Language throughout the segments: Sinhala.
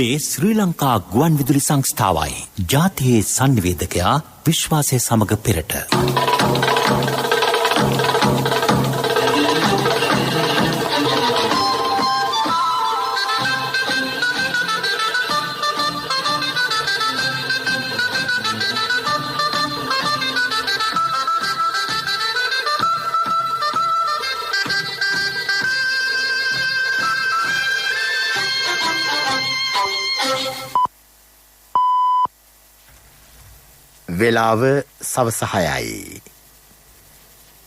මේ ශ්‍රී ලංකා ගුවන් විදුලි සංස්ථාවයි. ජාතියේ සංනිවේදකයා විශ්වාසය සමග පෙරට. වෙලාව සවස 6යි.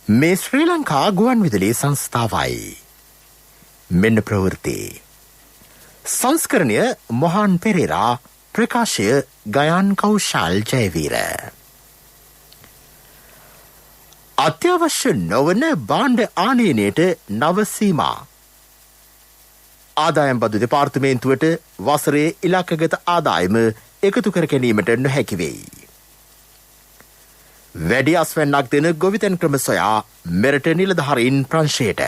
මේ ශ්‍රී ලංකා ගුවන් විදුලි සංස්ථාවයි. මෙන්න ප්‍රවෘත්ති. සංස්කරණය මොහන් පෙරේරා, ප්‍රකාශය ගයාන් කෞශල් ජයවීර. අත්‍යවශ්‍ය නොවන භාණ්ඩ ආනයනයට නව සීමා. ආදායම් බදු දෙපාර්තමේන්තුවට වසරේ ඉලක්කගත ආදායම එකතු කර ගැනීමට නොහැකි වෙයි. වැඩි අස්වැන්නක් දෙන ගොවිතැන් ක්‍රම සොයා මෙරට නිලධාරීන් ප්‍රංශයට.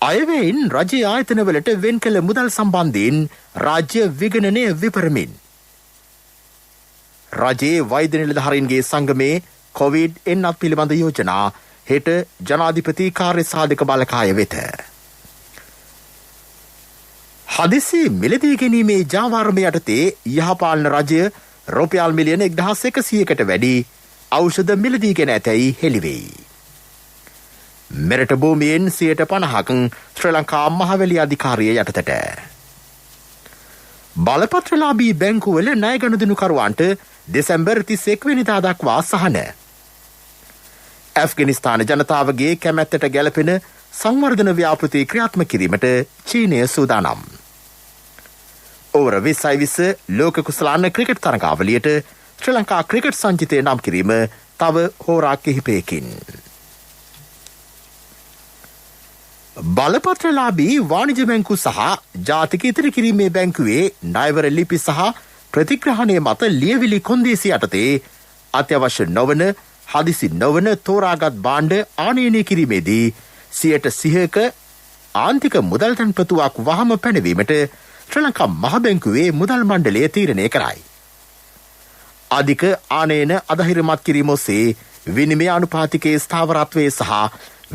අයවැයින් රජයේ ආයතනවලට වෙන් කළ මුදල් සම්බන්ධයෙන් රාජ්‍ය විගණනය විපරමින්. රජයේ වෛද්‍ය නිලධාරීන්ගේ සංගමේ කොවිඩ් එන්නත් පිළිබඳ යෝජනා හෙට ජනාධිපති කාර්ය සාධක බලකාය වෙත. හදිසි මිලදී ගැනීමේ ජාවාරමය යටතේ යහපාලන රජය රුපියල් මිලියන 1100කට වැඩි ඖෂධ මිලදී ගෙන ඇතැයි හෙළිවෙයි. මෙරට භූමියෙන් 50%ක් ශ්‍රී ලංකා මහවැලි අධිකාරිය යටතට. බලපත්‍රලාභී බැංකුවල ණය ගනුදෙනුකරුවන්ට දෙසැම්බර් 31 වෙනිදා දක්වා සහන. ඇෆ්ගනිස්තාන ජනතාවගේ කැමැත්තට ගැලපෙන සංවර්ධන ව්‍යාපෘති ක්‍රියාත්මක කිරීමට චීනය සූදානම්. ඕවර 2020 ලෝක කුසලාන ක්‍රිකට් තරගාවලියට ශ්‍රී ලංකා ක්‍රිකට් සංචිතය නම් කිරීම තව හෝරා කිහිපයකින්. බලපත්‍රලාභී වාණිජ බැංකු සහ ජාතික ඉතිරි කිරීමේ බැංකුවේ ණයවර ලිපි සහ ප්‍රතිග්‍රහණය මත ලියවිලි කොන්දේසි යටතේ අත්‍යවශ්‍ය නොවන හදිසි නොවන තෝරාගත් භාණ්ඩ ආනයනය කිරීමේදී 100%ක ආන්තික මුදල් තැන්පතුවක් වහම පැනවීමට ශ්‍රී ලංකා මහ බැංකුවේ මුදල් මණ්ඩලය තීරණය කරයි. අධික ආනයන අධෛර්යමත් කිරීම ඔස්සේ විනිමය අනුපාතිකයේ ස්ථාවරත්වය සහ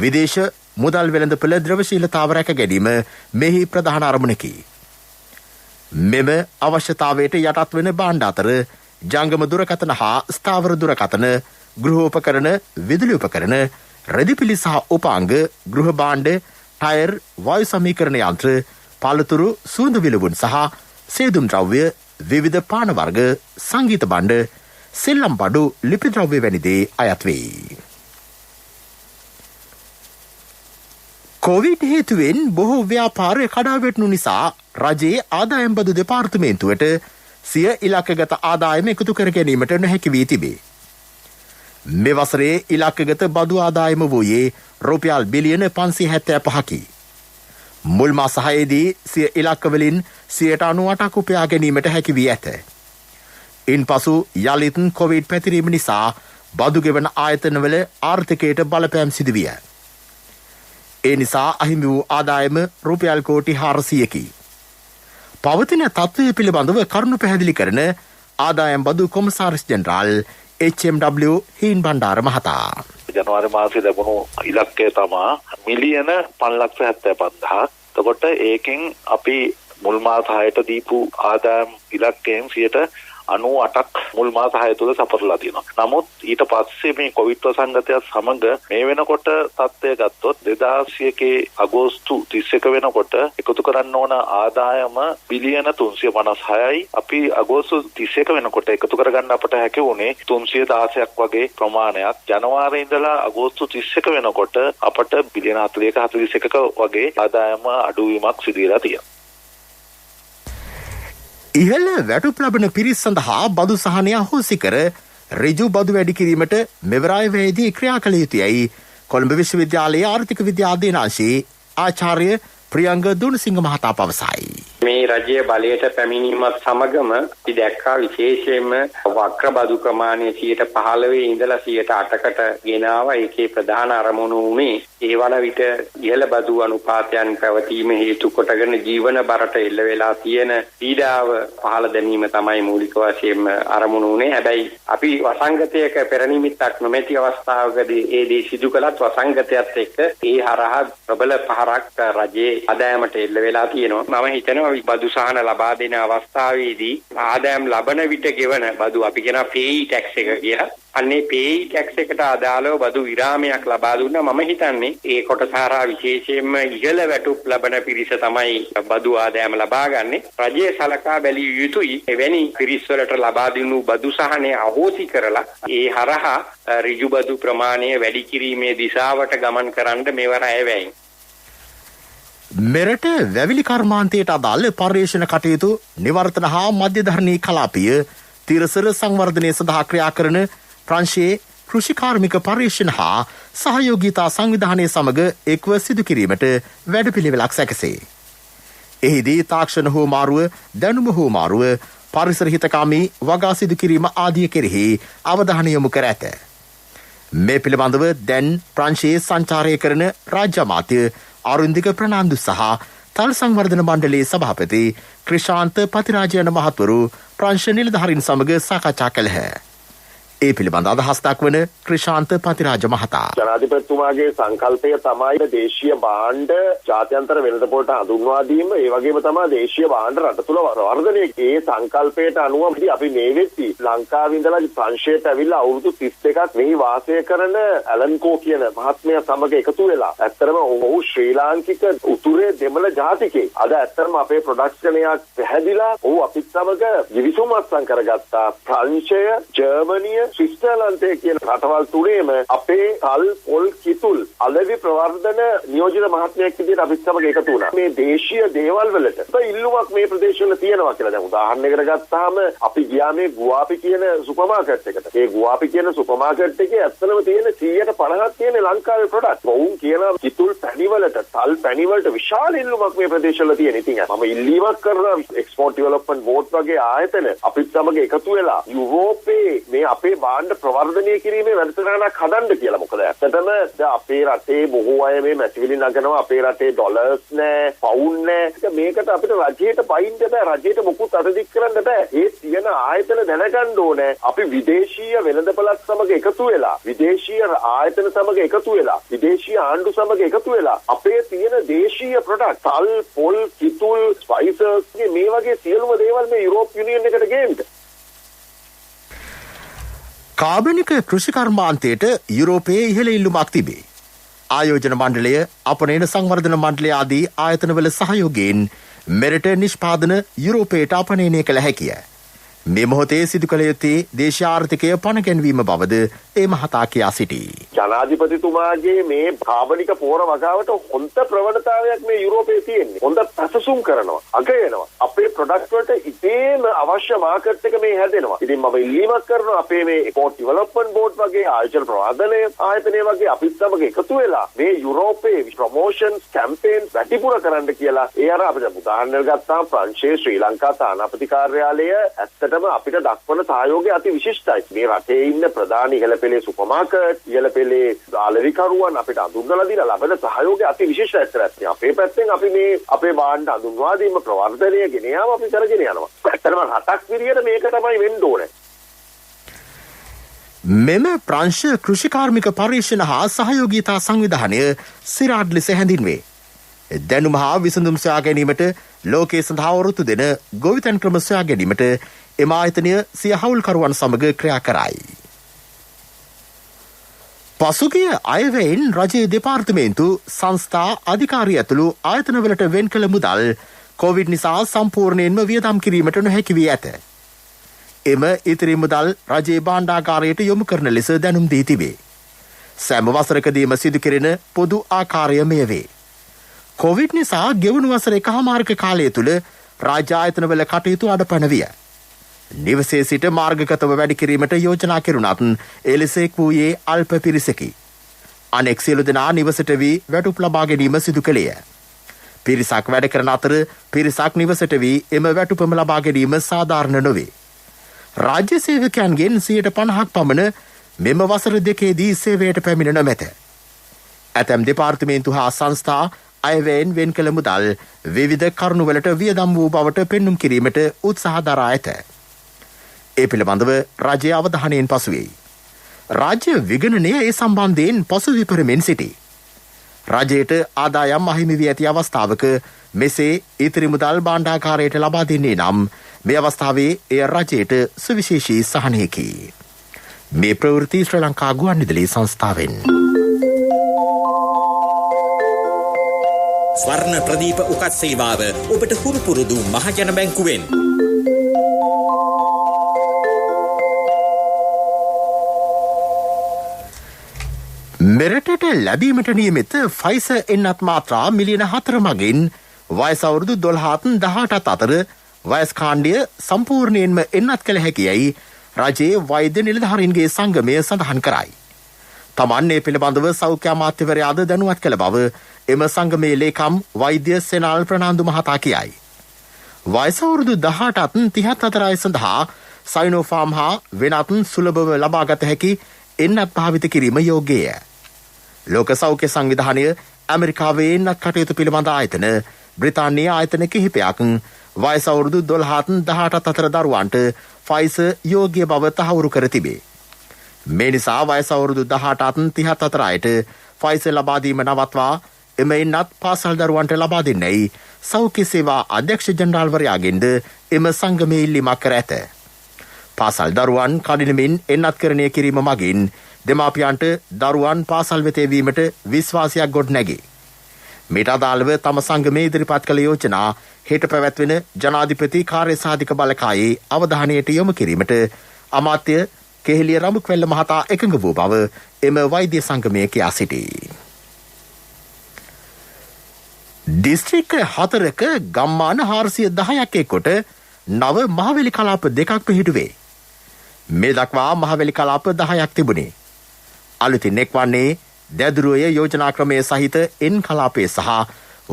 විදේශ මුදල් වෙළඳපොළ ද්‍රවශීලතාව රැක ගැනීම මෙහි ප්‍රධාන අරමුණකි. මෙම අවශ්‍යතාවයට යටත් වෙන භාණ්ඩ අතර ජංගම දුරකථන හා ස්ථාවර දුරකථන, ගෘහෝපකරණ, විදුලි උපකරණ, රෙදිපිලි සහ උපාංග, ගෘහ භාණ්ඩ, ටයර්, වායු සමීකරණ යන්ත්‍ර, පාලතුරු, සූඳ විලවුන් සහ සේදුම් ද්‍රව්‍ය, විවිධ පාන වර්ග, සංගීත බණ්ඩ, සෙල්ලම් බඩු, ලිපි ද්‍රව්‍ය වැනි දේ අයත් වෙයි. කොවිඩ් හේතුවෙන් බොහෝ ව්‍යාපාර කඩා වැටුණු නිසා රජයේ ආදායම් බදු දෙපාර්තමේන්තුවට සිය ඉලක්කගත ආදායම එකතු කර ගැනීමට නොහැකි වී තිබේ. මේ වසරේ ඉලක්කගත බදු ආදායම වූයේ රුපියල් බිලියන 575කි. මුල් මාස 6ේදී සිය ඉලක්කවලින් 98%ක් උපයා ගැනීමට හැකි වී ඇත. ඉන්පසු යලිත් කොවිඩ් පැතිරීම නිසා බදු ගෙවන ආයතනවල ආර්ථිකයට බලපෑම් සිදු විය. ඒ නිසා අහිමි වූ ආදායම රුපියල් කෝටි 400කි. පවතින තත්ත්වය පිළිබඳව කරුණු පැහැදිලි කරන ආදායම් බදු කොමසාරිස් ජෙනරාල් HMW හීන් බණ්ඩාර මහතා. ජනවාරි මාසයේ ලැබුණු ඉලක්කය තමයි මිලියන 5,75,000. එතකොට ඒකෙන් අපි මුල් මාස 6ට දීපු ආදායම් ඉලක්කයෙන් 98ක් මුල් මාස 6 තුළ සපරලා තියෙනවා. නමුත් ඊට පස්සේ මේ කොවිඩ් වසංගතයත් සමග මේ වෙනකොට තත්ත්වය ගත්තොත් 2020 අගෝස්තු 31 වෙනකොට එකතු කරන්න ඕන ආදායම බිලියන 356යි. අපි අගෝස්තු 31 වෙනකොට එකතු කරගන්න අපට හැකි වුණේ 316ක් වගේ ප්‍රමාණයක්. ජනවාරි ඉඳලා අගෝස්තු 31 වෙනකොට අපට බිලියන 40ක 41ක වගේ ආදායම අඩුවීමක් සිදු වෙලා තියෙනවා. ඉහළ වැටුප් ලබන පිරිස් සඳහා බදු සහනය අහෝසි කර ඍජු බදු වැඩි කිරීමට මෙවර අයවැයේදී ක්‍රියා කළ යුතුයයි කොළඹ විශ්වවිද්‍යාලයේ ආර්ථික විද්‍යා අධ්‍යනාංශයේ ආචාර්ය ප්‍රියංග දුණසිංහ මහතා පවසයි. මේ රජයේ බලයට පැමිණීමත් සමගම අපි දැක්කා විශේෂයෙන්ම වක්‍ර බදු ප්‍රමාණය 15% ඉඳලා 8%කට ගෙනාවා. ඒකේ ප්‍රධාන අරමුණු උනේ ඒ වන විට ඉහළ බදු අනුපාතයන් පැවතීම හේතු කොටගෙන ජීවන බරට එල්ල වෙලා තියෙන පීඩාව පහළ දැමීම තමයි මූලික වශයෙන්ම අරමුණු උනේ. හැබැයි අපි වසංගතයක පෙරනිමිත්තක් නොමැති අවස්ථාවකදී ඒ දේ සිදු කළත් වසංගතයත් එක්ක ඒ හරහා ප්‍රබල පහරක් රජයේ ආදායමට එල්ල වෙලා තියෙනවා. මම හිතනවා බදු සහන ලබා දෙන අවස්ථාවේදී ආදායම් ලබන විට ගෙවන බදු අපි කියන පේයි ටැක්ස් එක කියලා. අන්නේ පේයි ටැක්ස් එකට අදාළව බදු විරාමයක් ලබා දුන්නා. මම හිතන්නේ ඒ කොටස හරහා විශේෂයෙන්ම ඉහළ වැටුප් ලබන පිරිස තමයි බදු ආදායම ලබා ගන්නෙ. රජයේ සලකා බැලිය යුතුයි එවැනි පිරිස් වලට ලබා දුන්නු බදු සහනය අහෝසි කරලා ඒ හරහා ඍජු බදු ප්‍රමාණය වැඩි කිරීමේ දිශාවට ගමන් කරන්න මෙවර අයවැයි. මෙරට වැවිලි කර්මාන්තයට අදාළ පර්යේෂණ කටයුතු නිවර්තන හා මධ්‍යධරණී කලාපීය තිරසර සංවර්ධනය සඳහා ක්‍රියා කරන ප්‍රංශයේ කෘෂිකාර්මික පර්යේෂණ හා සහයෝගීතා සංවිධානය සමග එක්ව සිදු කිරීමට වැඩපිළිවෙලක් සැකසේ. එහිදී තාක්ෂණ හෝමාරුව, දැනුම හෝමාරුව, පරිසර හිතකාමී වගා සිදු කිරීම ආදිය කෙරෙහි අවධානය යොමු කර ඇත. මේ පිළිබඳව දැන් ප්‍රංශයේ සංචාරය කරන රාජ්‍ය අමාත්‍ය අරුන්දික ප්‍රනාන්දු සහ තල් සංවර්ධන මණ්ඩලයේ සභාපති ක්‍රිෂාන්ත පතිරාජ යන මහත්වරු ප්‍රංශ නිලධාරීන් සමග සාකච්ඡා කළහ. ඒ පිළිබඳ අදහස් දක්වන ක්‍රිෂාන්ත පතිරාජ මහතා ජනාධිපතිතුමාගේ සංකල්පය තමයි දේශීය භාණ්ඩ ජාත්‍යන්තර වෙළඳපොළට හඳුන්වා දීම. ඒ වගේම තමයි දේශීය භාණ්ඩ රට තුළ වර්ධනය. ඒ සංකල්පයට අනුව අපි මේ වෙද්දී ලංකාවේ ඉඳලා ප්‍රංශයට ඇවිල්ලා අවුරුදු 32ක් මෙහි වාසය කරන ඇලන්කෝ කියන මහත්මයා සමග එකතු වෙලා ඇත්තටම ඔහු ශ්‍රී ලාංකික උතුරේ දෙමළ ජාතිකයෙක්. අද ඇත්තටම අපේ ප්‍රොඩක්ෂනයක් පැහැදිලා ඔහු අපිත් සමග ගිවිසුමක් කරගත්තා. ප්‍රංශය, ජර්මනිය, ස්විට්සර්ලන්තය කියන රටවල් තුනේම අපේ තල් පොල් කිතුල් අලෙවි ප්‍රවර්ධන නියෝජිත මහත්මයෙක් විදිහට අපිත් සමග එකතු වුණා. මේ දේශීය දේවල් වලට ඉල්ලුමක් මේ ප්‍රදේශවල තියෙනවා කියලා. දැන් උදාහරණයකට ගත්තාම අපි ගියා මේ ගුවාපි කියන සුපර් මාකට් එකට. ඒ ගුවාපි කියන සුපර් මාකට් එකේ ඇත්තටම තියෙන 150ක් තියෙන ලංකාවේ ප්‍රොඩක්ට්. වුන් කියන කිතුල් පැණි වලට, තල් පැණි වලට විශාල ඉල්ලුමක් මේ ප්‍රදේශවල තියෙන. ඉතින් මම ඉල්ලීමක් කරන එක්ස්පෝර්ට් ඩෙවලොප්මන්ට් බෝඩ් වගේ ආයතන අපිත් සමග එකතු වෙලා යුරෝපයේ මේ අපේ භාණ්ඩ ප්‍රවර්ධනය කිරීමේ වැඩසටහනක් හදන්න කියලා. මොකද ඇත්තටම අපේ රටේ බොහෝ අය මේ මැතිවිලි නගනවා. අපේ රටේ ඩොලර්ස් නෑ, පවුන් නෑ. මේකට අපිට රජයට පයින්න බෑ. රජයට මොකුත් අතදික් කරන්න බෑ. ඒ තියෙන ආයතන දැනගන්න ඕනේ. අපි විදේශීය වෙළඳපළත් සමග එකතු වෙලා, විදේශීය ආයතන සමග එකතු වෙලා, විදේශීය ආණ්ඩු සමග එකතු වෙලා අපේ තියෙන දේශීය ප්‍රොඩක්ට් තල්, පොල්, කිතුල්, ස්පයිසස් මේ වගේ සියලුම දේවල් මේ යුරෝප් යුනියන් එකට ගේන්න. කාබනික කෘෂිකර්මාන්තයට යුරෝපයේ ඉහළ ඉල්ලුමක් තිබේ. ආයෝජන මණ්ඩලය, අපනයන සංවර්ධන මණ්ඩලය ආදී ආයතනවල සහයෝගයෙන් මෙරට නිෂ්පාදන යුරෝපයට අපනයනය කළ හැකිය. මේ මොහොතේ සිදු කළ යුත්තේ දේශීය ආර්ථිකය පණගැන්වීම බවද ඒ මහතා කියා සිටී. ජනාධිපතිතුමාගේ මේ කාබනික පෝර වගාවට හොඳ ප්‍රවණතාවයක් මේ යුරෝපයේ තියෙන්නේ. හොඳ පැසසුම් කරනවා, අගයනවා. අපේ ප්‍රොඩක්ට් වලට ඉතේම අවශ්‍ය මාකට් එක මේ හැදෙනවා. ඉතින් මම ඉල්ලීමක් කරනවා අපේ මේ එක්ස්පෝර්ට් ඩෙවලොප්මන්ට් බෝඩ් වගේ ආයතන ප්‍රවර්ධන ආයතනය වගේ අපිත් සමග එකතු වෙලා මේ යුරෝපයේ ප්‍රොමෝෂන්ස් කැම්පේන්ස් වැඩිපුර කරන්න කියලා. ඒ අර අපිට උදාහරණයක් ගත්තාම ප්‍රංශයේ ශ්‍රී ලංකා තානාපති කාර්යාලය ඇත්තටම අපිට දක්වන සහයෝගය අති විශිෂ්ටයි. මේ රටේ ඉන්න ප්‍රධාන ඉහළ පෙළේ සුපර් මාකට්, ඉහළ පෙළේ ආලවිකරුවන් අපිට අඳුන්වලා දීලා ලබන සහයෝගය අති විශිෂ්ටයි. අපේ පැත්තෙන් අපි මේ අපේ භාණ්ඩ අඳුන්වා දීම ප්‍රවර්ධනය ගෙන යාම අපි කරගෙන යනවා. ඇත්තටම රටක් විදියට මේක තමයි වෙන්න ඕනේ. මෙම ප්‍රංශ කෘෂිකාර්මික පර්යේෂණ හා සහයෝගීතා සංවිධානය සිරාඩ් ලෙස හැඳින්වේ. දැනුම හා විසඳුම් සොයා ගැනීමට ලෝකයේ සඳහා වරුතු දෙන ගොවිතැන් ක්‍රම සොයා ගැනීමට එම ආයතනය සිය හවුල්කරුවන් සමග ක්‍රියා කරයි. පසුගිය අයවැයෙන් රජයේ දෙපාර්තමේන්තු සංස්ථා අධිකාරී ඇතුළු ආයතනවලට වෙන් කළ මුදල් කොවිඩ් නිසා සම්පූර්ණයෙන්ම වියදම් කිරීමට නොහැකි වී ඇත. එම ඉතිරි මුදල් රජයේ භාණ්ඩාගාරයට යොමු කරන ලෙස දැනුම් දී තිබේ. සෑම වසරකදීම සිදු කෙරෙන පොදු ආකාරය මෙය වේ. කොවිඩ් නිසා ගෙවුණු වසර එකහමාරක කාලය තුළ රාජ්‍ය ආයතනවල කටයුතු අඩපණ විය. නිවසේ සිට මාර්ගගතව වැඩි කිරීමට යෝජනා කෙරුණත් එලෙස එක් වූයේ අල්ප පිරිසකි. අනෙක් සියලු දෙනා නිවසට වී වැටුප් ලබා ගැනීම සිදු කළේය. පිරිසක් වැඩ කරන අතර පිරිසක් නිවසට වී එම වැටුපම ලබා ගැනීම සාධාරණ නොවේ. රාජ්‍ය සේවකයන්ගෙන් 50% පමණ මෙම වසර දෙකේදී සේවයට පැමිණ නොමැත. ඇතැම් දෙපාර්තමේන්තු හා සංස්ථා අයවැයෙන් වෙන් කළ මුදල් විවිධ කරුණුවලට වියදම් වූ බවට පෙන්නුම් කිරීමට උත්සාහ දරා ඇත. ඒ පිළිබඳව රජය අවධානයෙන් පසුවෙයි. රාජ්‍ය විගණනය ඒ සම්බන්ධයෙන් පසු විපරමින් සිටි. රජයට ආදායම් අහිමි වී ඇති අවස්ථාවක මෙසේ ඉතිරි මුදල් භාණ්ඩාගාරයට ලබා දෙන්නේ නම් මේ අවස්ථාවේ එය රජයට සුවිශේෂී සහනයකි. මේ ප්‍රවෘත්ති ශ්‍රී ලංකා ගුවන්විදුලි සංස්ථාවෙන්. ස්වර්ණ ප්‍රදීප උකත් සේවාව ඔබට හුරු පුරුදු මහජන බැංකුවෙන්. මෙරටට ලැබීමට නියමිත ෆයිසර් එන්නත් මාත්‍රා මිලියන 4 මගින් වයස අවුරුදු 12-18 අතර වයස් කාණ්ඩය සම්පූර්ණයෙන්ම එන්නත් කළ හැකියයි රජයේ වෛද්‍ය නිලධාරීන්ගේ සංගමය සඳහන් කරයි. තමන් මේ පිළිබඳව සෞඛ්‍ය අමාත්‍යවරයාද දැනුවත් කළ බව එම සංගමේ ලේකම් වෛද්‍ය සෙනල් ප්‍රනාන්දු මහතා කියයි. වයස අවුරුදු 18-34 අතර අය සඳහා සයිනෝෆාම් හා වෙනත් සුලභව ලබාගත හැකි එන්නත් භාවිත කිරීම යෝග්‍යය. ලෝක සෞඛ්‍ය සංවිධානය ඇමරිකාවේ එන්නත් කටයුතු පිළිබඳ ආයතන බ්‍රිතාන්‍ය ආයතන කිහිපයක් වයස අවුරුදු 12-18 අතර දරුවන්ට ෆයිසර් යෝග්‍ය බව තහවුරු කර තිබේ. මේ නිසා වයස අවුරුදු 18-34 අතර අයට ෆයිසර් ලබා දීම නවත්වා එම එන්නත් පාසල් දරුවන්ට ලබා දෙන්නයි සෞඛ්‍ය සේවා අධ්‍යක්ෂ ජනරාල්වරයාගෙන්ද එම සංගමේ ඉල්ලීමක් කර ඇත. පාසල් දරුවන් කඩිනමින් එන්නත්කරණය කිරීම මගින් දෙමාපියන්ට දරුවන් පාසල් වෙත එවීමට විශ්වාසයක් ගොඩ නැගේ. මීට අදාළව තම සංගමේ ඉදිරිපත් කළ යෝජනා හෙට පැවැත්වෙන ජනාධිපති කාර්යසාධක බලකායේ අවධානයට යොමු කිරීමට අමාත්‍ය කෙහෙලිය රඹුක්වැල්ල මහතා එකඟ වූ බව එම වෛද්‍ය සංගමය කියා සිටී. දිස්ත්‍රික්ක 4ක ගම්මාන 410ක් එක්කොට නව මහවැලි කලාප දෙකක් පිහිටුවේ. මේ දක්වා මහවැලි කලාප 10ක් තිබුණේ. අලුතින් එක්වන්නේ දැදුරුවය යෝජනා ක්‍රමය සහිත එන් කලාපය සහ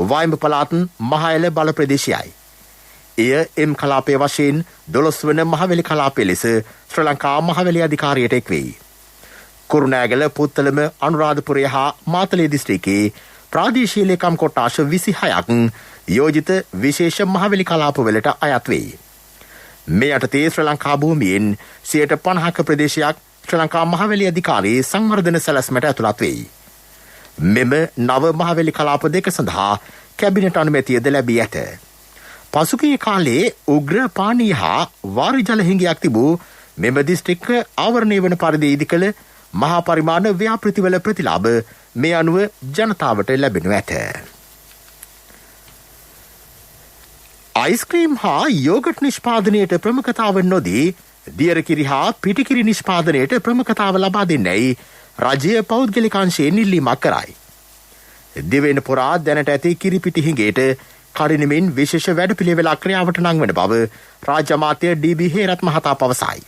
වයිඹ පළාත් මහඇල බල ප්‍රදේශයයි. එය එම් කලාපය වශයෙන් 12 වන මහවැලි කලාපය ලෙස ශ්‍රී ලංකා මහවැලි අධිකාරියට එක්වෙයි. කුරුණෑගල පුත්තලම අනුරාධපුරය හා මාතලේ දිස්ත්‍රික්කයේ ප්‍රාදේශීය ලේකම් කොට්ටාශ 26ක් යෝජිත විශේෂ මහවැලි කලාපවලට අයත් වෙයි. මේ යටතේ ශ්‍රී ලංකා භූමියෙන් 50% ප්‍රදේශයක් ශ්‍රී ලංකා මහවැලි අධිකාරියේ සංවර්ධන සැලැස්මට ඇතුළත් වෙයි. මෙම නව මහවැලි කලාප දෙක සඳහා කැබිනට් අනුමැතියද ලැබී ඇත. පසුගිය කාලයේ උග්‍ර පානීය හා වාරි ජල හිඟයක් තිබූ මෙම දිස්ත්‍රික්ක ආවරණය වන පරිදි ඉදිකළ මහා පරිමාණ ව්‍යාපෘතිවල ප්‍රතිලාභ මේ අනුව ජනතාවට ලැබෙනු ඇත. අයිස්ක්‍රීම් හා යෝගට් නිෂ්පාදනයට ප්‍රමුඛතාව නොදී දියරකිරි හා පිටිකිරි නිෂ්පාදනයට ප්‍රමුඛතාව ලබා දෙන්නයි රජය පෞද්ගලිකාංශයෙන් ඉල්ලීමක් කරයි. දිවෙන පුරා දැනට ඇති කිරිපිටි හිඟේට කඩිනමින් විශේෂ වැඩපිළිවෙලක් ක්‍රියාවට නංවන බව රාජ්‍ය අමාත්‍ය ඩී.බී. හේරත් මහතා පවසයි.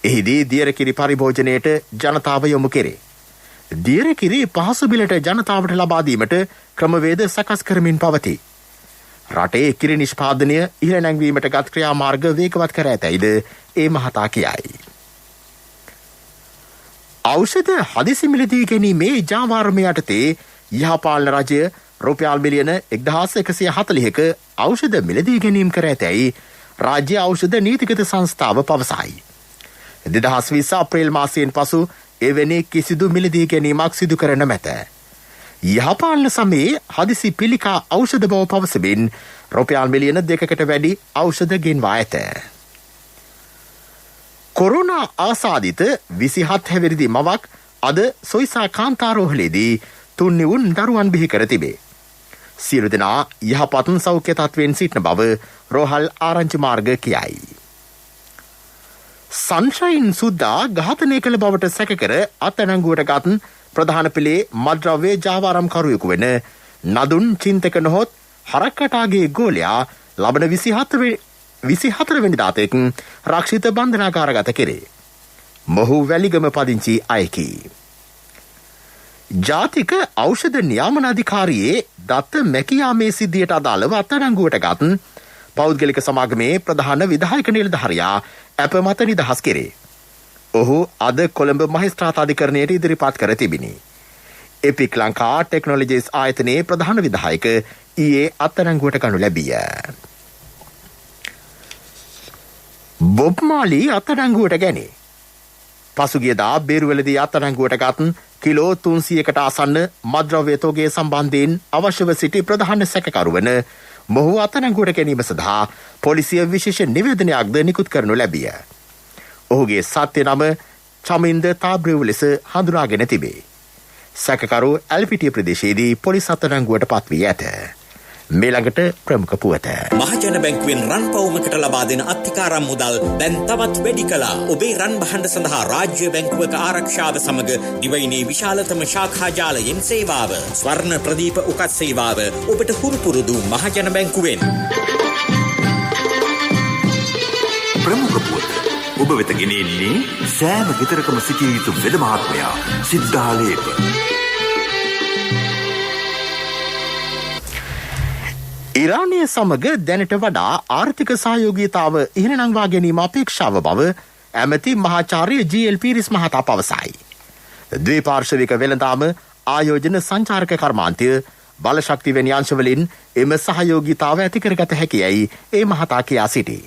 එහිදී දියරකිරි පරිභෝජනයට ජනතාව යොමු කෙරේ. දියරකිරි පහසු බිලට ජනතාවට ලබා දීමට ක්‍රමවේද සකස් කරමින් පවතී. රටේ කිරි නිෂ්පාදනය ඉහළ නැංවීමට ගත් ක්‍රියාමාර්ග වේගවත් කර ඇතැයිද ඒ මහතා කියයි. ඖෂධ හදිසි මිලදී ගැනීමේ ජාවාරමය යටතේ යහපාලන රජය රුපියල් මිලියන 1140ක ඖෂධ මිලදී ගැනීම කර ඇතැයි රාජ්‍ය ඖෂධ නීතිගත සංස්ථාව පවසයි. 2020 අප්‍රේල් මාසයෙන් පසු එවැනි කිසිදු මිලදී ගැනීමක් සිදු කර නොමැත. යහපාලන සමයේ හදිසි පිළිකා ඖෂධ බව පවසමින් රුපියල් මිලියන 2කට වැඩි ඖෂධ ගෙන්වා ඇත. කොරෝනා ආසාදිත 27 හැවිරිදි මවක් අද සොයිසා කාන්තාරෝහලේදී 3 නිවුන් දරුවන් බිහි කර තිබේ. සියලු දෙනා යහපත් සෞඛ්‍ය තත්ත්වයෙන් සිටින බව රෝහල් ආරංචි මාර්ග කියයි. සන්ෂයින් සුද්දා ඝාතනය කළ බවට සැකකර අත්අඩංගුවට ගත් ප්‍රධාන පෙළේ මද්‍රව්‍ය ජාවාරම්කරුවෙකු වෙන නදුන් චින්තක නොහොත් හරක්කටාගේ ගෝලයා ලබන 24 වෙනිදාතෙක් රක්ෂිත බන්ධනාගාරගත කෙරේ. මොහු වැලිගම පදිංචි අයෙකි. ජාතික ඖෂධ නියාමන අධිකාරියේ දත්ත මැකියාමේ සිද්ධියට අදාළව අත්අඩංගුවට ගත් පෞද්ගලික සමාගමේ ප්‍රධාන විධායක නිලධාරියා අප මත නිදහස් කෙරේ. ඔහු අද කොළඹ මහේස්ත්‍රාත් අධිකරණයට ඉදිරිපත් කර තිබිණි. එපික් ලංකා ටෙක්නොලොජිස් ආයතනයේ ප්‍රධාන විධායක ඊයේ අත්අඩංගුවට ගනු ලැබිය. බොබ් මාලි අත්අඩංගුවට ගැනේ. පසුගියදා බේරුවලදී අත්අඩංගුවට ගත් කිලෝ 300කට ආසන්න මද්‍රව්‍ය තොගය සම්බන්ධයෙන් අවශ්‍යව සිටි ප්‍රධාන සැකකරුවන මොහු අත්අඩංගුවට ගැනීම සඳහා පොලිසිය විශේෂ නිවේදනයක්ද නිකුත් කරනු ලැබිය. ඔහුගේ සත්‍ය නම චමින්ද තාබ්‍රෙව් ලෙස හඳුනාගෙන තිබේ. සැකකරු ඇල්පිටිය ප්‍රදේශයේදී පොලිස් අත්අඩංගුවට පත්වී ඇත. මේ ළඟට ප්‍රමුඛ පුවත. මහජන බැංකුවෙන් රන් පවුමකට ලබා දෙන අත්තිකාරම් මුදල් දැන් තවත් වැඩි කළා. ඔබේ රන් බහඬ සඳහා රාජ්‍ය බැංකුවක ආරක්ෂාව සමග දිවයිනේ විශාලතම ශාඛා ජාලයෙන් සේවාව. ස්වර්ණ ප්‍රදීප උකත් සේවාව ඔබට හුරුපුරුදු මහජන බැංකුවෙන්. ප්‍රමුඛ පුවත ඔබ වෙත ගෙනෙන්නේ සෑම ගෙදරකම සිටිය යුතු වෙද මහත්මයා සිද්ධාලේප. ඉරානය සමග දැනට වඩා ආර්ථික සහයෝගීතාව ඉහළ නංවා ගැනීම අපේක්ෂාව බව ඇමති මහාචාර්ය ජී.එල්. පීරිස් මහතා පවසයි. ද්විපාර්ශ්වික වෙළඳාම ආයෝජන සංචාරක කර්මාන්තය බලශක්ති වැනි අංශවලින් එම සහයෝගීතාව ඇති කරගත හැකියයි ඒ මහතා කියා සිටී.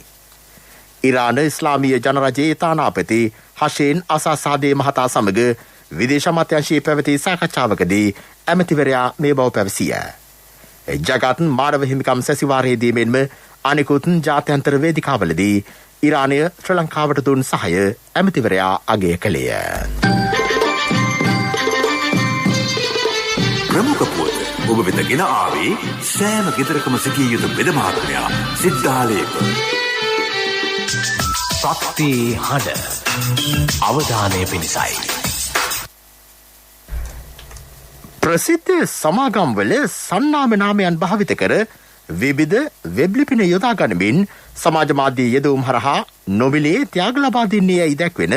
ඉරාන ඉස්ලාමීය ජනරජයේ තානාපති හෂේන් අසාසාදේ මහතා සමග විදේශ අමාත්‍යාංශයේ පැවති සාකච්ඡාවකදී ඇමතිවරයා මේ බව පැවසිය. ජගත් මානව හිමිකම් සැසිවාරයේදී මෙන්ම අනෙකුත් ජාත්‍යන්තර වේදිකාවලදී ඉරානය ශ්‍රී ලංකාවට දුන් සහාය ඇමතිවරයා අගය කළේය. ප්‍රමුඛ පුවත ඔබ වෙත ගෙන ආවේ සෑම ගෙදරකම සිටිය යුතු වෙද මහත්මයා සිද්ධාලේප. සත්‍යයේ හඬ අවධානය පිණිසයි. ප්‍රසිද්ධ සමාගම්වල සන්නාම නාමයන් භාවිත කර විවිධ වෙබ්ලිපින යොදා ගනිමින් සමාජ මාධ්‍ය යෙදවුම් හරහා නොමිලේ ත්‍යාග ලබා දෙන්නේ යයි දැක්වෙන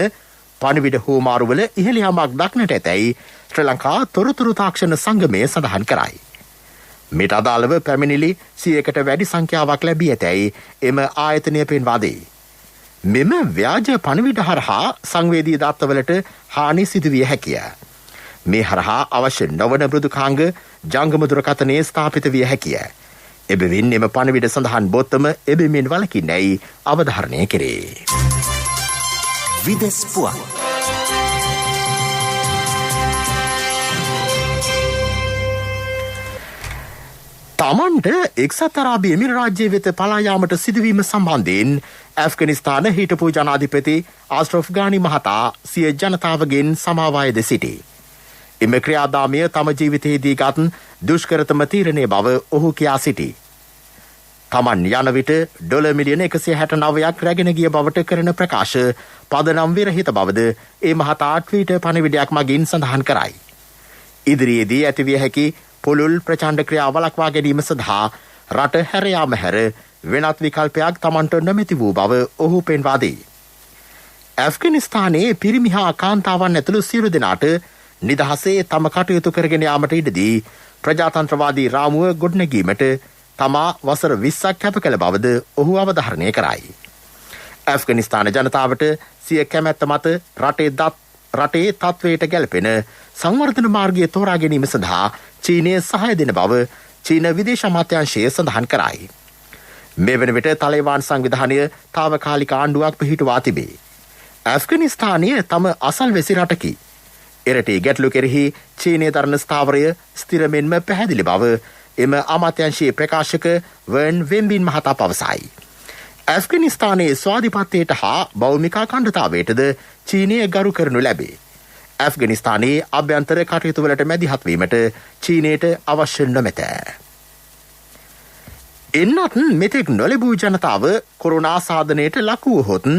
පණිවිඩ හෝමාරුවල ඉහළ යාමක් දක්නට ඇතැයි ශ්‍රී ලංකා තොරතුරු තාක්ෂණ සංගමය සඳහන් කරයි. මෙට අදාළව පැමිණිලි 100කට වැඩි සංඛ්‍යාවක් ලැබී ඇතැයි එම ආයතනය පෙන්වා දෙයි. මෙම ව්‍යාජ පණිවිඩ හරහා සංවේදී දත්තවලට හානි සිදුවිය හැකිය. මේ හරහා අවශ්‍ය නොවන මෘදුකාංග ජංගම දුරකථනයේ ස්ථාපිත විය හැකිය. එබැවින් එම පණිවිඩ සඳහන් බොත්තම එබැවින් වළකින්නැයි අවධාරණය කෙරේ. විදෙස් පුවත්. තමන්ට එක්සත් අරාබි එමිරාජ්‍ය වෙත පලා යාමට සිදුවීම සම්බන්ධයෙන් ඇෆ්ගනිස්තාන හිටපු ජනාධිපති අස්රෆ් ගානි මහතා සිය ජනතාවගෙන් සමාව අයද සිටී. එම ක්‍රියාදාමය තම ජීවිතයේදී ගත් දුෂ්කරතම තීරණය බව ඔහු කියා සිටී. තමන් යන විට ඩොලර් මිලියන 169ක් රැගෙන ගිය බවට කරන ප්‍රකාශ පදනම් විරහිත බවද ඒ මහතා ට්වීටර් පණිවිඩයක් මගින් සඳහන් කරයි. ඉදිරියේදී ඇතිවිය හැකි පුළුල් ප්‍රචණ්ඩ ක්‍රියා වළක්වා ගැනීම සඳහා රට හැර යාම හැර වෙනත් විකල්පයක් තමන්ට නොමැති වූ බව ඔහු පෙන්වා දෙයි. ඇෆ්ගනිස්තානයේ පිරිමි හා කාන්තාවන් ඇතුළු සියලු දෙනාට නිදහසේ තම කටයුතු කරගෙන යාමට ඉඩදී ප්‍රජාතන්ත්‍රවාදී රාමුව ගොඩනැගීමට තමා වසර 20ක් කැප කළ බවද ඔහු අවධාරණය කරයි. ඇෆ්ගනිස්තාන ජනතාවට සිය කැමැත්ත මත රටේ තත්වයට ගැලපෙන සංවර්ධන මාර්ගය තෝරා ගැනීම සඳහා චීනය සහාය දෙන බව චීන විදේශ අමාත්‍යාංශය සඳහන් කරයි. මේ වන විට තලයිවාන් සංවිධානය තාවකාලික ආණ්ඩුවක් පිහිටුවා තිබේ. ඇෆ්ගනිස්තානය තම අසල්වැසි රටකි. එරටේ ගැටලු කෙරෙහි චීනය දරන ස්ථාවරය ස්ථිරමෙන්ම පැහැදිලි බව එම අමාත්‍යංශයේ ප්‍රකාශක වර්න් වෙම්බින් මහතා පවසයි. ඇෆ්ගනිස්තානයේ ස්වාධිපත්‍යයට හා භෞමිකා ඛණ්ඩතාවයටද චීනය ගරු කරනු ලැබේ. ඇෆ්ගනිස්තානයේ අභ්‍යන්තර කටයුතුවලට මැදිහත්වීමට චීනයට අවශ්‍ය නොමැත. එන්නත් මෙතෙක් නොලැබූ ජනතාව කොරෝනා සාධනයට ලක් වූහොත්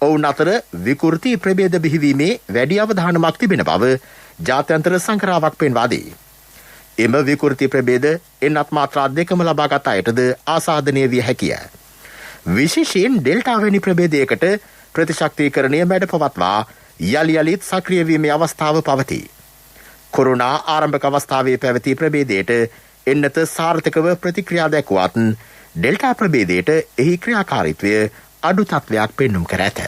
ඔවුන් අතර විකෘති ප්‍රභේද බිහිවීමේ වැඩි අවධානමක් තිබෙන බව ජාත්‍යන්තර සංකරාවක් පෙන්වා දී. එම විකෘති ප්‍රභේද එන්නත් මාත්‍රා 2ම ලබාගත් අයටද ආසාදනය විය හැකිය. විශේෂයෙන් ඩෙල්ටා වැනි ප්‍රභේදයකට ප්‍රතිශක්තිකරණය මැඩ පවත්වා යළි යළිත් සක්‍රිය වීමේ අවස්ථාව පවතී. කොරුණා ආරම්භක අවස්ථාවේ පැවති ප්‍රභේදයට එන්නත සාර්ථකව ප්‍රතික්‍රියා දැක්වත් ඩෙල්ටා ප්‍රභේදයට එහි ක්‍රියාකාරීත්වය අඩු තත්වයක් පෙන්නුම් කර ඇත.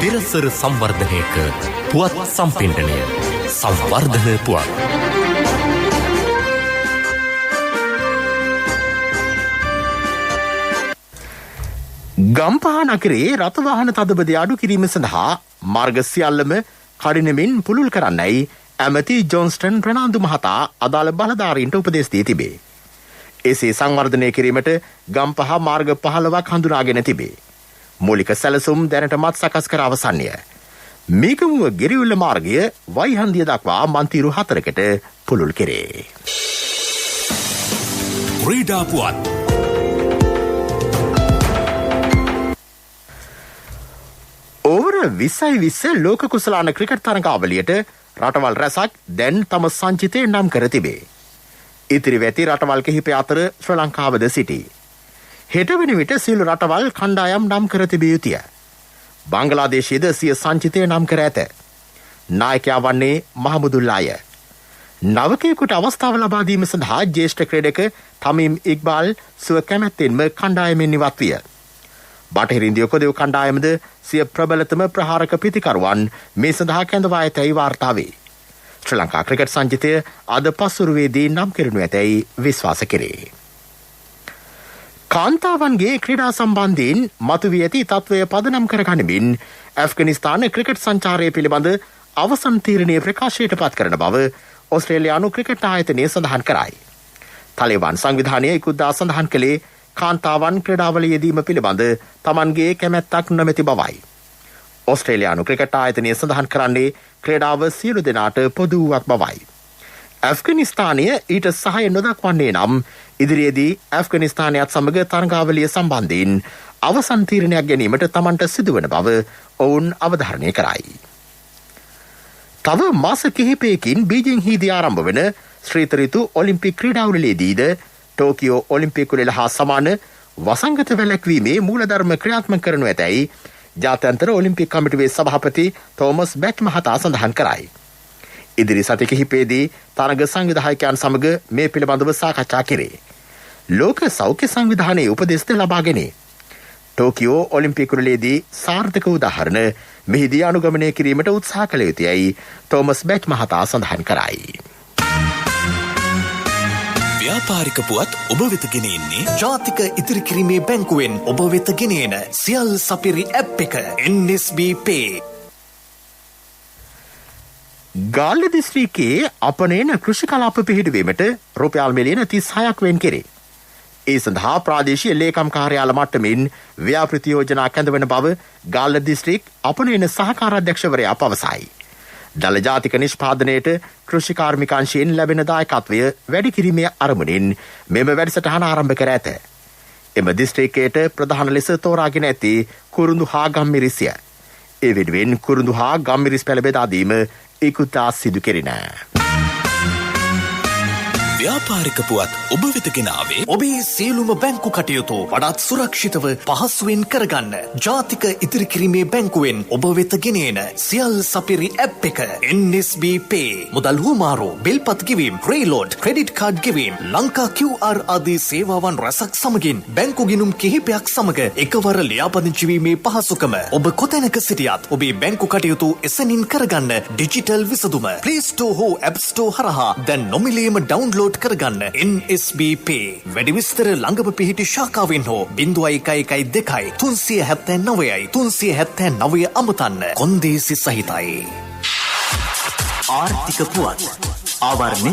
පෙරසර සංවර්ධනයක පුවත් සම්පින්ඩනය සංවර්ධන පුවත්. ගම්පහ නගරේ රථවාහන තදබදය අඩු කිරීම සඳහා මාර්ග සියල්ලම කඩිනමින් පුළුල් කරන්නයි ඇමති ජොන්ස්ටන් ප්‍රනාන්දු මහතා අදාළ බලධාරීන්ට උපදෙස් දී තිබේ. එසේ සංවර්ධනය කිරීමට ගම්පහ මාර්ග 15ක් හඳුනාගෙන තිබේ. මූලික සැලසුම් දැනටමත් සකස් කර අවසන්ය. මේකමුව ගෙරිවිල්ල මාර්ගය වයිහන්දිය දක්වා මන්තිරු 4කට පුළුල් කෙරේ. ක්‍රීඩා පුවත්. ඕවර 2020 ලෝක කුසලාන ක්‍රිකට් තරඟාවලියට රටවල් රැසක් දැන් තම සංචිතය නම් කර තිබේ. ඉතිරි වැති රටවල් කිහිපය අතර ශ්‍රී ලංකාවද සිටී. හෙට වෙන විට සියලු රටවල් කණ්ඩායම් නම් කර තිබිය යුතුය. බංගලාදේශයේද සිය සංචිතය නම් කර ඇත. නායකයා වන්නේ මහමුදුල්ලාය. නවකයෙකුට අවස්ථාව ලබා දීම සඳහා ජ්‍යෙෂ්ඨ ක්‍රීඩක තමීම් ඉක්බාල් සුව කැමැත්තෙන්ම කණ්ඩායමෙන් ඉවත් විය. බටහිර ඉන්දිය කොදෙව් කණ්ඩායමද සිය ප්‍රබලතම ප්‍රහාරක පිතිකරුවන් මේ සඳහා කැඳවා ඇතැයි වාර්තා වේ. ශ්‍රී ලංකා ක්‍රිකට් සංචිතය අද පසුරුවේදී නම් කෙරෙනු ඇතැයි විශ්වාස කෙරේ. කාන්තාවන්ගේ ක්‍රීඩා සම්බන්ධයෙන් මතුවී ඇති තත්ත්වය පදනම් කරගනිමින් ඇෆ්ගනිස්තාන ක්‍රිකට් සංචාරය පිළිබඳ අවසන් තීරණය ප්‍රකාශයට පත් කරන බව ඔස්ට්‍රේලියානු ක්‍රිකට් ආයතනය සඳහන් කරයි. තලිබාන් සංවිධානය ඉකුද්දා සඳහන් කළේ කාන්තාවන් ක්‍රීඩාවල යෙදීම පිළිබඳ තමන්ගේ කැමැත්තක් නොමැති බවයි. ඔස්ට්‍රේලියානු ක්‍රිකට් ආයතනය සඳහන් කරන්නේ ක්‍රීඩාව සියලු දෙනාට පොදු වූවක් බවයි. ඇෆ්ගනිස්තානය ඊට සහාය නොදක්වන්නේ නම් ඉදිරියේදී ඇෆ්ගනිස්තානයත් සමග තරඟාවලිය සම්බන්ධයෙන් අවසන් තීරණයක් ගැනීමට තමන්ට සිදුවන බව ඔවුන් අවධාරණය කරයි. තව මාස කිහිපයකින් බීජිංහිදී ආරම්භ වන ශ්‍රීත ඍතු ඔලිම්පික් ක්‍රීඩාවලියේදීද ටෝකියෝ ඔලිම්පික් උළෙල හා සමාන වසංගත වැළැක්වීමේ මූලධර්ම ක්‍රියාත්මක කරනු ඇතැයි ජාත්‍යන්තර ඔලිම්පික් කමිටුවේ සභාපති තෝමස් බැච් මහතා සඳහන් කරයි. ඉදිරි සති කිහිපයේදී තරග සංවිධායකයන් සමග මේ පිළිබඳව සාකච්ඡා කෙරේ. ලෝක සෞඛ්‍ය සංවිධානයේ උපදෙස් ලබාගෙන ටෝකියෝ ඔලිම්පික් උළෙලේදී සාර්ථක උදාහරණ මෙහිදී අනුගමනය කිරීමට උත්සාහ කළ යුතුයයි තෝමස් බැච් මහතා සඳහන් කරයි. ව්‍යාපාරික පුවත් ඔබ වෙත ගෙන එන්නේ ජාතික ඉතිරි කිරීමේ බැංකුවෙන් ඔබ වෙත ගෙන එන සියල් සපිරි ඇප් එක NSB Pay. ගාල්ල දිස්ත්‍රික්කයේ අපනයන කෘෂි කලාප පිහිටුවීමට රුපියල් මිලියන 36ක් වෙන් කෙරේ. ඒ සඳහා ප්‍රාදේශීය ලේකම් කාර්යාල මට්ටමින් ව්‍යාපෘති යෝජනා කැඳවන බව ගාල්ල දිස්ත්‍රික් අපනයන සහකාර අධ්‍යක්ෂවරයා පවසයි. දල ජාතික නිෂ්පාදනයට කෘෂි කාර්මිකාංශයෙන් ලැබෙන දායකත්වය වැඩි කිරීමේ අරමුණින් මෙම වැඩසටහන ආරම්භ කර ඇත. එම දිස්ත්‍රික්කයට ප්‍රධාන ලෙස තෝරාගෙන ඇති කුරුඳු හා ගම්මිරිසිය. ඒ වෙනුවෙන් කුරුඳු හා ගම්මිරිස් පැළ බෙදා දීම ඉක්ුතා සිදු කෙරිණ. ව්‍යාපාරික පුවත් ඔබ වෙත ගෙනාවේ ඔබේ සියලුම බැංකු කටයුතු වඩාත් සුරක්ෂිතව පහසුවෙන් කරගන්න ජාතික ඉතිරි කිරීමේ බැංකුවෙන් ඔබ වෙත ගෙනෙන සියල් සපිරි ඇප් එක NSB Pay. මුදල් හුමාරු, බිල්පත් ගෙවීම්, ක්‍රේලෝඩ්, ක්‍රෙඩිට් කාඩ් ගෙවීම්, ලංකා QR ආදී සේවාවන් රැසක් සමගින් බැංකු ගිණුම් කිහිපයක් සමග එකවර ලියාපදිංචි වීමේ පහසුකම ඔබ කොතැනක සිටියත් ඔබේ බැංකු කටයුතු එසැනින් කරගන්න ඩිජිටල් විසඳුම Play Store හෝ App Store හරහා දැන් නොමිලේම ඩවුන්ලෝඩ් කරගන්න NSB Pay. වැඩි විස්තර ළඟම පිහිටි ශාඛාවෙන් හෝ 0112 379 379 අමතන්න. කොන්දේසි සහිතයි. ආර්ථික පුවත් ආවරණය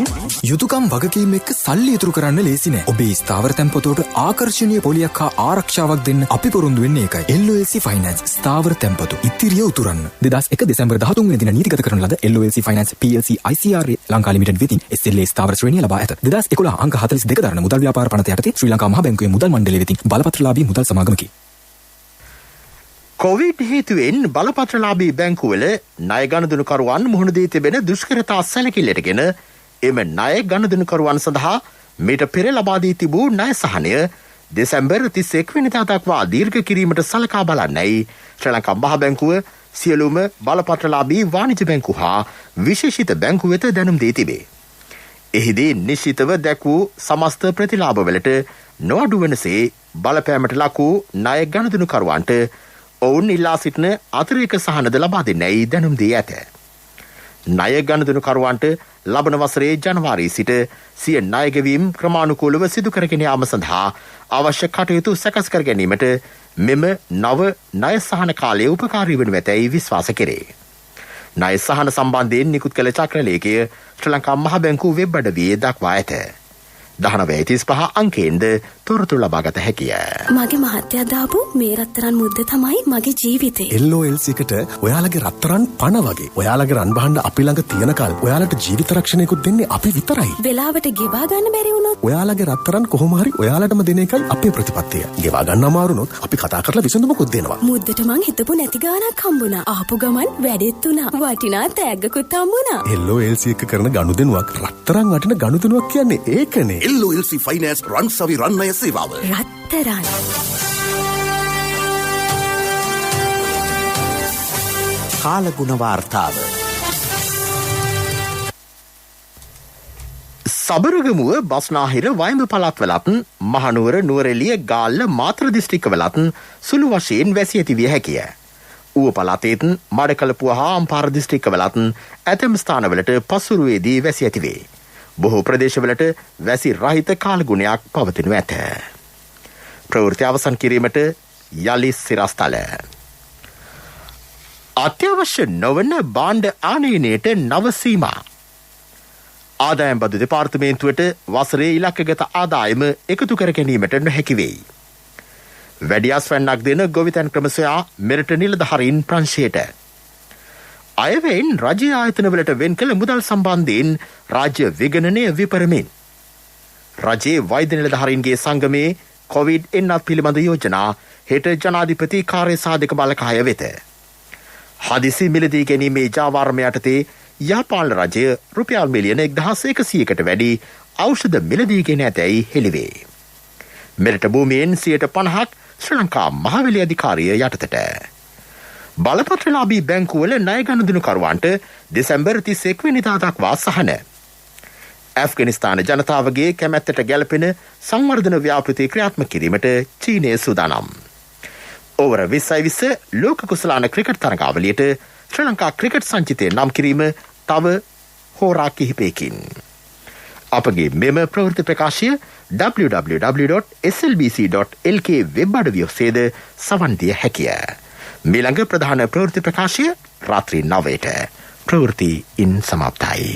යුතුයකම් වගකීම් එක්ක සල්ලි ඉතුරු කරන්න ලේසි නෑ. ඔබේ ස්ථාවර තැන්පතට ආකර්ෂණීය පොලියක් හා ආරක්ෂාවක් දෙන්න අපි පොරොන්දු වෙන්නේ ඒකයි. LOLC Finance ස්ථාවර තැන්පතු ඉතිරිය උතුරන්න. 2001 දෙසැම්බර් 13 වෙනි දින නීතිගත කරන ලද LOLC Finance PLC ICRA Lanka limited වෙතින් SLA ස්ථාවර ශ්‍රේණිය ලබා ඇත. 2011 අංක 42 දරන මුදල් ව්‍යාපාර පනත යටතේ ශ්‍රී ලංකා මහ බැංකුවේ මුදල් මණ්ඩලය වෙතින් බලපත්‍රලාභී මුදල් සමාගමකි. කොවිඩ් හේතුවෙන් බලපත්‍රලාභී බැංකුවල ණය ගනුදෙනුකරුවන් මුහුණ දී තිබෙන දුෂ්කරතා සැලකිල්ලටගෙන එම ණය ගනුදෙනුකරුවන් සඳහා මීට පෙර ලබා දී තිබූ ණය සහනය දෙසැම්බර් 31 වෙනිදා දක්වා දීර්ඝ කිරීමට සලකා බලන්නයි ශ්‍රී ලංකා මහ බැංකුව සියලුම බලපත්‍රලාභී වාණිජ බැංකු හා විශේෂිත බැංකු වෙත දැනුම් දී තිබේ. එහිදී නිශ්චිතව දැක් වූ සමස්ත ප්‍රතිලාභවලට නොඅඩු වනසේ බලපෑමට ලක් වූ ණය ගනුදෙනුකරුවන්ට ඔවුන් ඉල්ලා සිටින අතිරේක සහනද ලබා දෙන්නයි දැනුම් දී ඇත. ණය ගනුදෙනුකරුවන්ට ලබන වසරේ ජනවාරි සිට සිය ණය ගෙවීම් ක්‍රමානුකූලව සිදු කරගෙන යාම සඳහා අවශ්‍ය කටයුතු සකස් කර ගැනීමට මෙම නව ණය සහන කාලය උපකාරී වනු ඇතැයි විශ්වාස කෙරේ. ණය සහන සම්බන්ධයෙන් නිකුත් කළ චක්‍රලේඛය ශ්‍රී ලංකා මහ බැංකුව වෙබ් අඩවියේ දක්වා ඇත. 19:35 අංකයෙන්ද තොරතුරු ලබාගත හැකිය. මගේ මහත්තයා දාපු මේ රත්තරන් මුද්ද තමයි මගේ ජීවිතේ. LOLC එකට ඔයාලගේ රත්තරන් පණ වගේ. ඔයාලගේ රන් බහන්න අපි ළඟ තියනකල් ඔයාලට ජීවිත රක්ෂණයකුත් දෙන්නේ අපි විතරයි. වෙලාවට ගෙවා ගන්න බැරි වුණොත් ඔයාලගේ රත්තරන් කොහොම හරි ඔයාලටම දෙන එකයි අපේ ප්‍රතිපත්තිය. ගෙවා ගන්න අමාරු වුණොත් අපි කතා කරලා විසඳුමකුත් දෙනවා. මුද්දට මං හිතපු නැති ගාණක් හම්බුණා. ආපු ගමන් වැඩෙත් උනා. වටිනා තෑග්ගකුත් හම්බුණා. LOLC එක කරන ගනුදෙනුවක් රත්තරන් වටින ගනුදෙනුවක් කියන්නේ ඒකනේ. LOLC ෆයිනෑන්ස් රන්සවි රන්නය සේවාව. රත්තරන් කාලගුණ වාර්තාව. සබරගමුව බස්නාහිර වයඹ පළාත්වලත් මහනුවර නුවරඑළිය ගාල්ල මාතර දිස්ත්‍රික්කවලත් සුළු වශයෙන් වැසි ඇති විය හැකිය. ඌව පළාතේත් මඩකලපුව හා අම්පාර දිස්ත්‍රික්කවලත් ඇතැම් ස්ථානවලට පසුරුවේදී වැසි ඇතිවේ. බොහෝ ප්‍රදේශවලට වැසි රහිත කාලගුණයක් පවතිනු ඇත. ප්‍රවෘත්ති අවසන් කිරීමට යලි සිරස්තල. අත්‍යවශ්‍ය නොවන භාණ්ඩ ආනයනයට නව සීමා. ආදායම් බදු දෙපාර්තමේන්තුවට වසරේ ඉලක්කගත ආදායම එකතු කර ගැනීමට නොහැකි වෙයි. වැඩි අස්වැන්නක් දෙන ගොවිතැන් ක්‍රම සොයා මෙරට නිලධාරීන් ප්‍රංශයට. අයවැයෙන් රජයේ ආයතනවලට වෙන් කළ මුදල් සම්බන්ධයෙන් රාජ්‍ය විගණනය විපරමින්. රජයේ වෛද්‍ය නිලධාරීන්ගේ සංගමේ කොවිඩ් එන්නත් පිළිබඳ යෝජනා හෙට ජනාධිපති කාර්ය සාධක බලකාය වෙත. හදිසි මිලදී ගැනීමේ ජාවාරම යටතේ යාපාන රජය රුපියල් මිලියන 1100කට වැඩි ඖෂධ මිලදීගෙන ඇතැයි හෙළිවේ. මෙරට භූමියෙන් 50%ක් ශ්‍රී ලංකා මහවැලි අධිකාරිය යටතට. බලපත්‍රලාභී බැංකුවල ණය ගනුදෙනුකරුවන්ට දෙසැම්බර් 31 වෙනිදා දක්වා සහන. ඇෆ්ගනිස්තාන ජනතාවගේ කැමැත්තට ගැලපෙන සංවර්ධන ව්‍යාපෘති ක්‍රියාත්මක කිරීමට චීනය සූදානම්. ඕවර 2020 ලෝක කුසලාන ක්‍රිකට් තරගාවලියට ශ්‍රී ලංකා ක්‍රිකට් සංචිතය නම් කිරීම තව හෝරා කිහිපයකින්. අපගේ මෙම ප්‍රවෘත්ති ප්‍රකාශය www.slbc.lk වෙබ් අඩවිය ඔස්සේද සවන් දිය හැකිය. මීළඟ ප්‍රධාන ප්‍රවෘත්ති ප්‍රකාශය රාත්‍රී 9ට. ප්‍රවෘත්ති ඉන් සමාප්තයි.